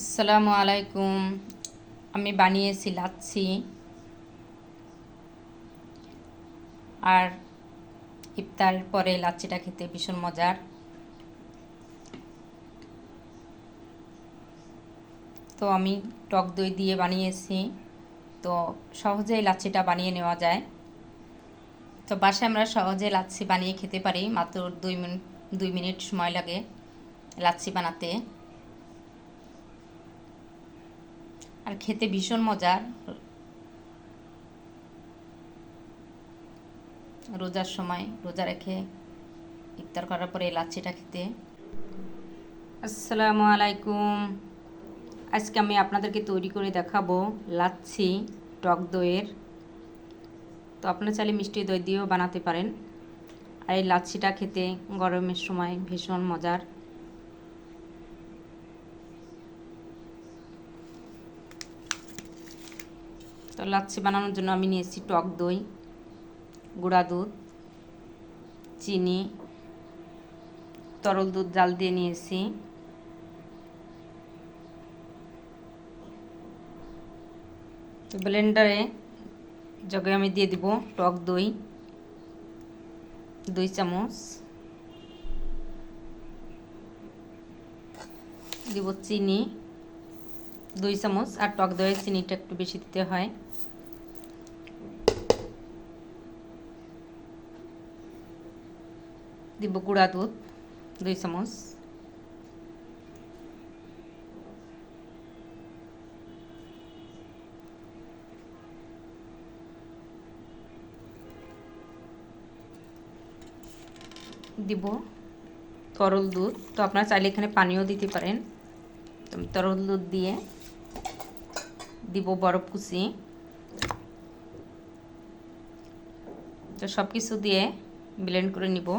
আসসালামু আলাইকুম। আমি বানিয়েছি লাচ্ছি। আর ইফতার পরে লাচ্ছিটা খেতে ভীষণ মজার। তো আমি টক দই দিয়ে বানিয়েছি। তো সহজেই লাচ্ছিটা বানিয়ে নেওয়া যায়। তো বাসায় আমরা সহজে লাচ্ছি বানিয়ে খেতে পারি। মাত্র 2 মিনিট সময় লাগে লাচ্ছি বানাতে। আর খেতে ভীষণ মজার। রোজার সময় রোজা রেখে ইফতার করার পরে এই লাচ্ছিটা খেতে। আসসালামু আলাইকুম। আজকে আমি আপনাদেরকে তৈরি করে দেখাবো লাচ্ছি টক দইয়ের। তো আপনারা চাইলে মিষ্টি দই দিয়েও বানাতে পারেন। আর এই লাচ্ছিটা খেতে গরমের সময় ভীষণ মজার। তো লাচ্ছি বানানোর জন্য আমি নিয়েছি টক দই, গুঁড়া দুধ, চিনি, তরল দুধ জাল দিয়ে নিয়েছি। তো ব্লেন্ডারে জগে আমি দিয়ে দিব টক দই 2 চামচ, দিব চিনি 2 চামচ। আর টক দইয়ের চিনিটা একটু বেশি দিতে হয়। দিব গুঁড়া দুধ 2 চামচ, দিব তরল দুধ। তো আপনারা চাইলে এখানে পানিও দিতে পারেন। তো তরল দুধ দিয়ে দিব বরফ কুচি। তো সব কিছু দিয়ে ব্লেন্ড করে নিব।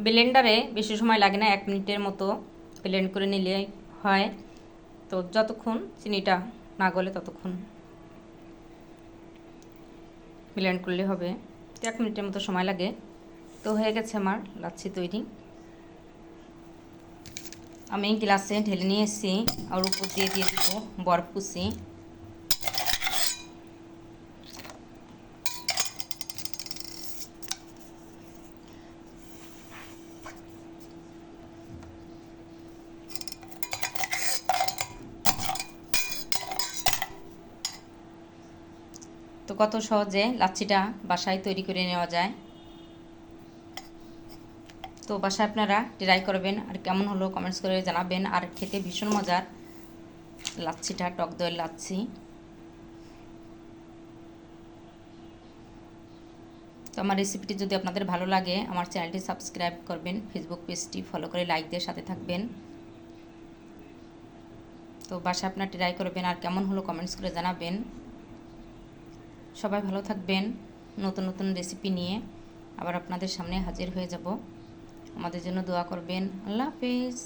ব্লেন্ডারে বেশি সময় লাগে না, 1 মিনিটের মতো ব্লেন্ড করে নিলে হয়। তো যতক্ষণ চিনিটা না গলে ততক্ষণ ব্লেন্ড করলে হবে। 1 মিনিটের মতো সময় লাগে। তো হয়ে গেছে আমার লাচ্ছি তৈরি। আমি গ্লাসে ঢেলে নিয়ে এসেছি। আর উপর দিয়ে দিব বরফ কুচি। তো কত সহজে লাচ্ছিটা বাসায় তৈরি করে নেওয়া যায়। তো বাসায় আপনারা ট্রাই করবেন। আর কেমন হলো কমেন্টস করে জানাবেন। আর খেতে ভীষণ মজার লাচ্ছিটা, টক দইয়ের লাচ্ছি। তো আমার রেসিপিটি যদি আপনাদের ভালো লাগে আমার চ্যানেলটি সাবস্ক্রাইব করবেন, ফেসবুক পেজটি ফলো করে লাইক দিয়ে সাথে থাকবেন। তো বাসায় আপনারা ট্রাই করবেন। আর কেমন হলো কমেন্টস করে জানাবেন। সবাই ভালো থাকবেন। নতুন নতুন রেসিপি নিয়ে আবার আপনাদের সামনে হাজির হয়ে যাব। আমাদের জন্য দোয়া করবেন। আল্লাহ হাফেজ।